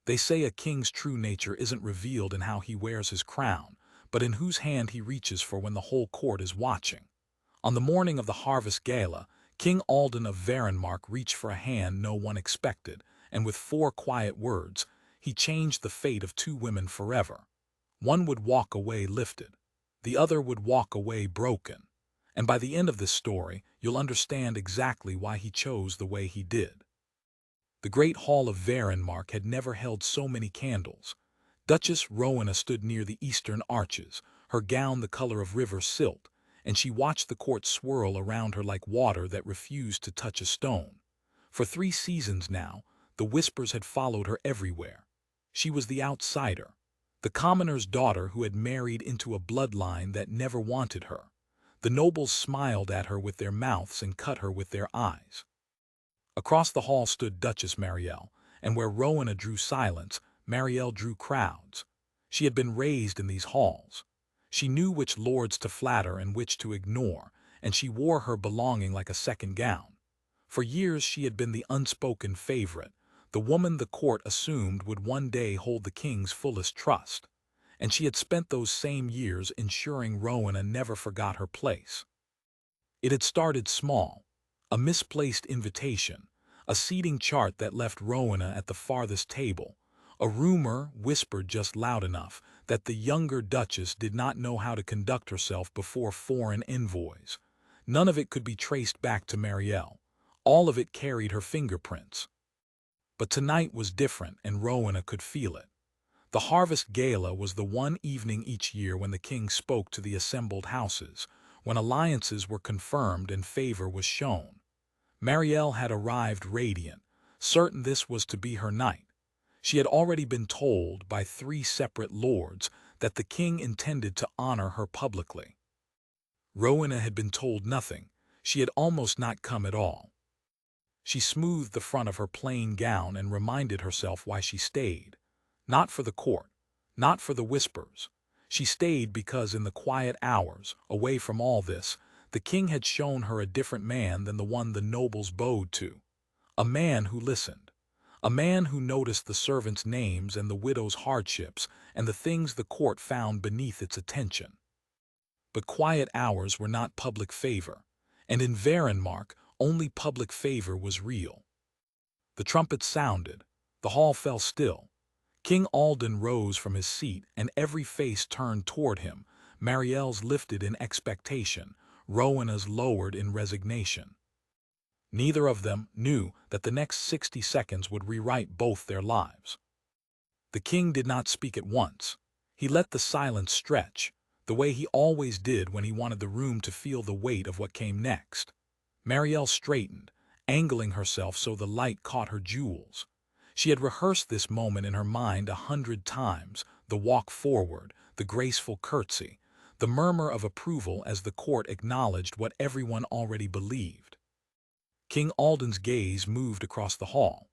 They say a king's true nature isn't revealed in how he wears his crown, but in whose hand he reaches for when the whole court is watching. On the morning of the harvest gala, King Alden of Varenmark reached for a hand no one expected, and with 4 quiet words, he changed the fate of 2 women forever. One would walk away lifted, the other would walk away broken. And by the end of this story, you'll understand exactly why he chose the way he did. The great hall of Varenmark had never held so many candles. Duchess Rowena stood near the eastern arches, her gown the color of river silt, and she watched the court swirl around her like water that refused to touch a stone. For 3 seasons now, the whispers had followed her everywhere. She was the outsider, the commoner's daughter who had married into a bloodline that never wanted her. The nobles smiled at her with their mouths and cut her with their eyes. Across the hall stood Duchess Marielle, and where Rowena drew silence, Marielle drew crowds. She had been raised in these halls. She knew which lords to flatter and which to ignore, and she wore her belonging like a second gown. For years she had been the unspoken favorite, the woman the court assumed would one day hold the king's fullest trust. And she had spent those same years ensuring Rowena never forgot her place. It had started small, a misplaced invitation, a seating chart that left Rowena at the farthest table, a rumor whispered just loud enough that the younger Duchess did not know how to conduct herself before foreign envoys. None of it could be traced back to Marielle. All of it carried her fingerprints. But tonight was different, and Rowena could feel it. The harvest gala was the one evening each year when the king spoke to the assembled houses, when alliances were confirmed and favor was shown. Marielle had arrived radiant, certain this was to be her night. She had already been told by 3 separate lords that the king intended to honor her publicly. Rowena had been told nothing. She had almost not come at all. She smoothed the front of her plain gown and reminded herself why she stayed. Not for the court, not for the whispers. She stayed because in the quiet hours, away from all this, the king had shown her a different man than the one the nobles bowed to. A man who listened. A man who noticed the servants' names and the widow's hardships and the things the court found beneath its attention. But quiet hours were not public favor, and in Varenmark only public favor was real. The trumpet sounded. The hall fell still. King Alden rose from his seat, and every face turned toward him, Marielle's lifted in expectation, Rowena's lowered in resignation. Neither of them knew that the next 60 seconds would rewrite both their lives. The king did not speak at once. He let the silence stretch, the way he always did when he wanted the room to feel the weight of what came next. Marielle straightened, angling herself so the light caught her jewels. She had rehearsed this moment in her mind 100 times, the walk forward, the graceful curtsy, the murmur of approval as the court acknowledged what everyone already believed. King Alden's gaze moved across the hall.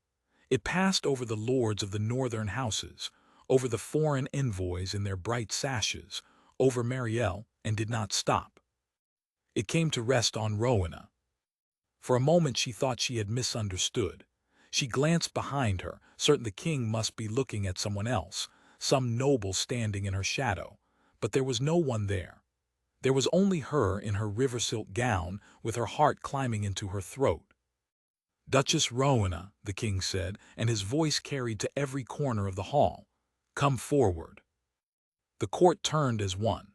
It passed over the lords of the northern houses, over the foreign envoys in their bright sashes, over Marielle, and did not stop. It came to rest on Rowena. For a moment she thought she had misunderstood. She glanced behind her, certain the king must be looking at someone else, some noble standing in her shadow. But there was no one there. There was only her in her river silk gown, with her heart climbing into her throat. "Duchess Rowena," the king said, and his voice carried to every corner of the hall. "Come forward." The court turned as one.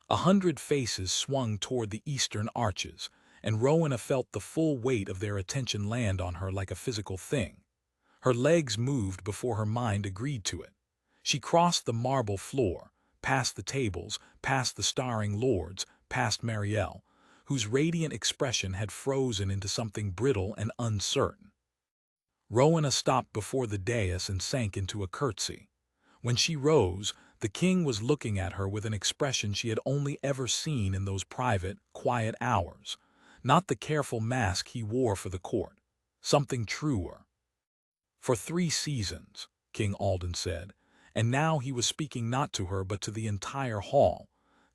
100 faces swung toward the eastern arches, and Rowena felt the full weight of their attention land on her like a physical thing. Her legs moved before her mind agreed to it. She crossed the marble floor, past the tables, past the starring lords, past Marielle, whose radiant expression had frozen into something brittle and uncertain. Rowena stopped before the dais and sank into a curtsy. When she rose, the king was looking at her with an expression she had only ever seen in those private, quiet hours. Not the careful mask he wore for the court, something truer. "For 3 seasons," King Alden said, and now he was speaking not to her but to the entire hall,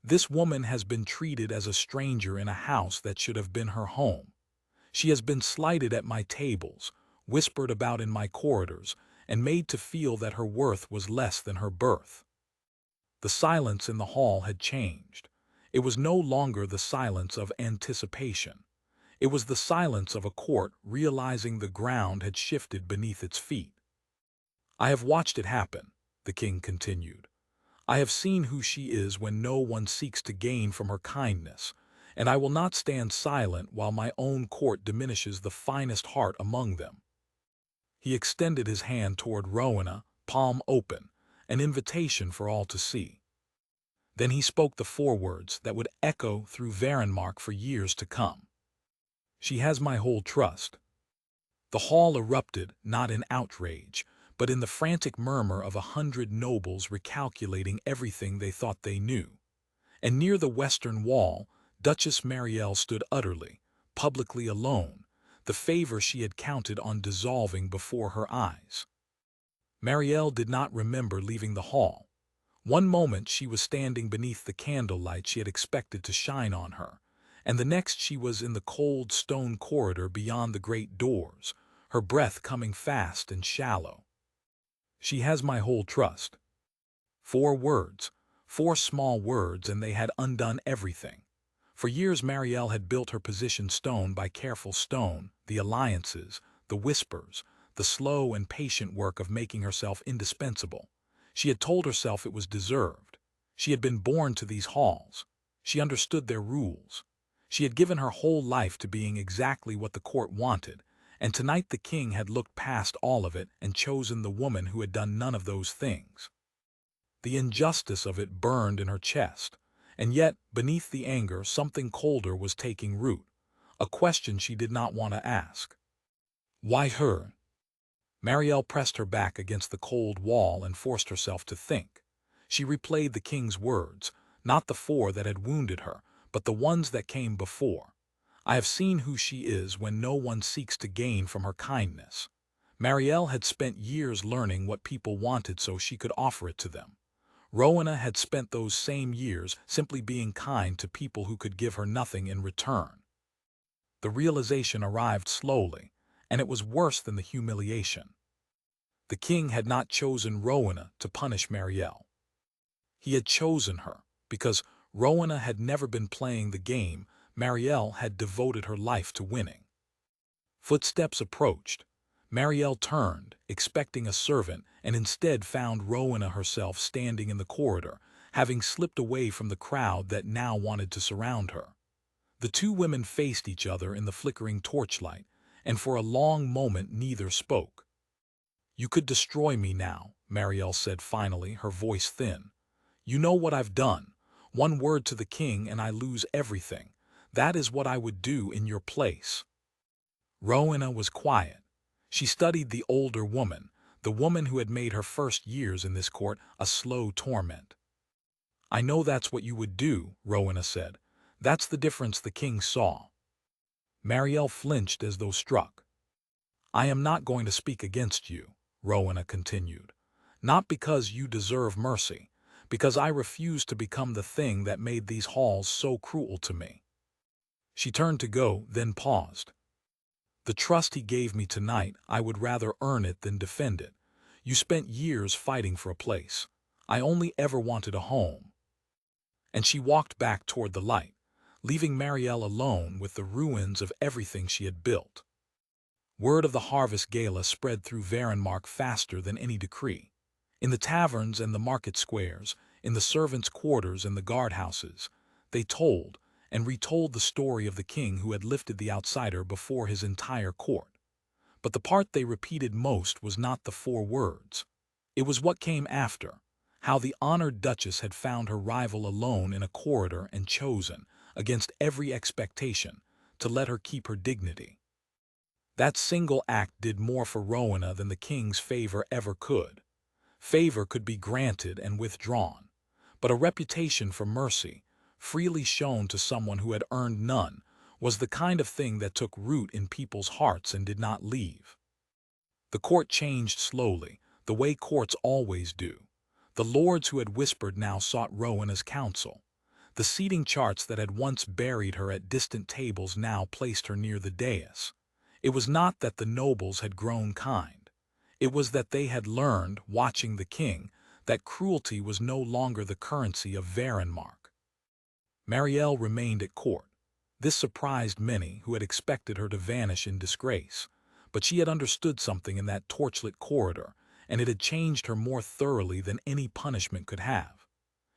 "this woman has been treated as a stranger in a house that should have been her home. She has been slighted at my tables, whispered about in my corridors, and made to feel that her worth was less than her birth. The silence in the hall had changed. It was no longer the silence of anticipation. It was the silence of a court realizing the ground had shifted beneath its feet. "I have watched it happen," the king continued. "I have seen who she is when no one seeks to gain from her kindness, and I will not stand silent while my own court diminishes the finest heart among them." He extended his hand toward Rowena, palm open, an invitation for all to see. Then he spoke the four words that would echo through Varenmark for years to come. "She has my whole trust." The hall erupted, not in outrage, but in the frantic murmur of 100 nobles recalculating everything they thought they knew. And near the western wall, Duchess Marielle stood utterly, publicly alone, the favor she had counted on dissolving before her eyes. Marielle did not remember leaving the hall. One moment she was standing beneath the candlelight she had expected to shine on her, and the next she was in the cold stone corridor beyond the great doors, her breath coming fast and shallow. "She has my whole trust." 4 words, 4 small words, and they had undone everything. For years Marielle had built her position stone by careful stone, the alliances, the whispers, the slow and patient work of making herself indispensable. She had told herself it was deserved. She had been born to these halls. She understood their rules. She had given her whole life to being exactly what the court wanted, and tonight the king had looked past all of it and chosen the woman who had done none of those things. The injustice of it burned in her chest, and yet, beneath the anger, something colder was taking root, a question she did not want to ask. Why her? Marielle pressed her back against the cold wall and forced herself to think. She replayed the king's words, not the 4 that had wounded her, but the ones that came before. "I have seen who she is when no one seeks to gain from her kindness." Marielle had spent years learning what people wanted so she could offer it to them. Rowena had spent those same years simply being kind to people who could give her nothing in return. The realization arrived slowly, and it was worse than the humiliation. The king had not chosen Rowena to punish Marielle. He had chosen her because Rowena had never been playing the game Marielle had devoted her life to winning. Footsteps approached. Marielle turned, expecting a servant, and instead found Rowena herself standing in the corridor, having slipped away from the crowd that now wanted to surround her. The 2 women faced each other in the flickering torchlight, and for a long moment neither spoke. "You could destroy me now," Marielle said finally, her voice thin. "You know what I've done. One word to the king and I lose everything. That is what I would do in your place." Rowena was quiet. She studied the older woman, the woman who had made her first years in this court a slow torment. "I know that's what you would do," Rowena said. "That's the difference the king saw." Marielle flinched as though struck. "I am not going to speak against you," Rowena continued. "Not because you deserve mercy, because I refuse to become the thing that made these halls so cruel to me." She turned to go, then paused. "The trust he gave me tonight, I would rather earn it than defend it. You spent years fighting for a place. I only ever wanted a home." And she walked back toward the light, leaving Marielle alone with the ruins of everything she had built. Word of the harvest gala spread through Varenmark faster than any decree. In the taverns and the market squares, in the servants' quarters and the guardhouses, they told and retold the story of the king who had lifted the outsider before his entire court. But the part they repeated most was not the 4 words. It was what came after, how the honored Duchess had found her rival alone in a corridor and chosen, against every expectation, to let her keep her dignity. That single act did more for Rowena than the king's favor ever could. Favor could be granted and withdrawn, but a reputation for mercy, freely shown to someone who had earned none, was the kind of thing that took root in people's hearts and did not leave. The court changed slowly, the way courts always do. The lords who had whispered now sought Rowena's counsel. The seating charts that had once buried her at distant tables now placed her near the dais. It was not that the nobles had grown kind. It was that they had learned, watching the king, that cruelty was no longer the currency of Varenmark. Marielle remained at court. This surprised many who had expected her to vanish in disgrace, but she had understood something in that torchlit corridor, and it had changed her more thoroughly than any punishment could have.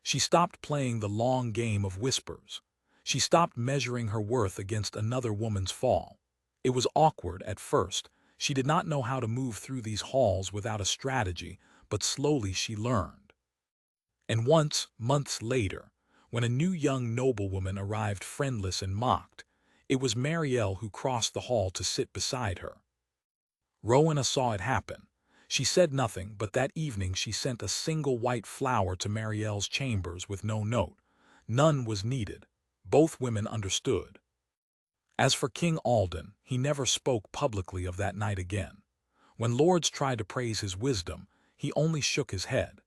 She stopped playing the long game of whispers. She stopped measuring her worth against another woman's fall. It was awkward at first. She did not know how to move through these halls without a strategy, but slowly she learned. And once, months later, when a new young noblewoman arrived friendless and mocked, it was Marielle who crossed the hall to sit beside her. Rowena saw it happen. She said nothing, but that evening she sent a single white flower to Marielle's chambers with no note. None was needed. Both women understood. As for King Alden, he never spoke publicly of that night again. When lords tried to praise his wisdom, he only shook his head.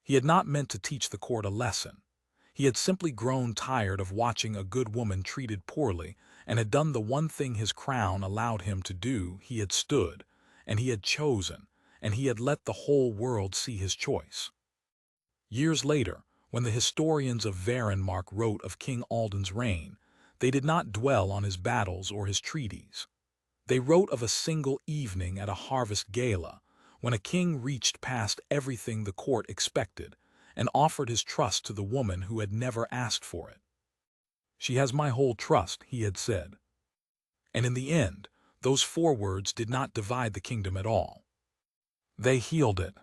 He had not meant to teach the court a lesson. He had simply grown tired of watching a good woman treated poorly and had done the one thing his crown allowed him to do. He had stood, and he had chosen, and he had let the whole world see his choice. Years later, when the historians of Varenmark wrote of King Alden's reign, they did not dwell on his battles or his treaties. They wrote of a single evening at a harvest gala, when a king reached past everything the court expected and offered his trust to the woman who had never asked for it. "She has my whole trust," he had said. And in the end, those 4 words did not divide the kingdom at all. They healed it.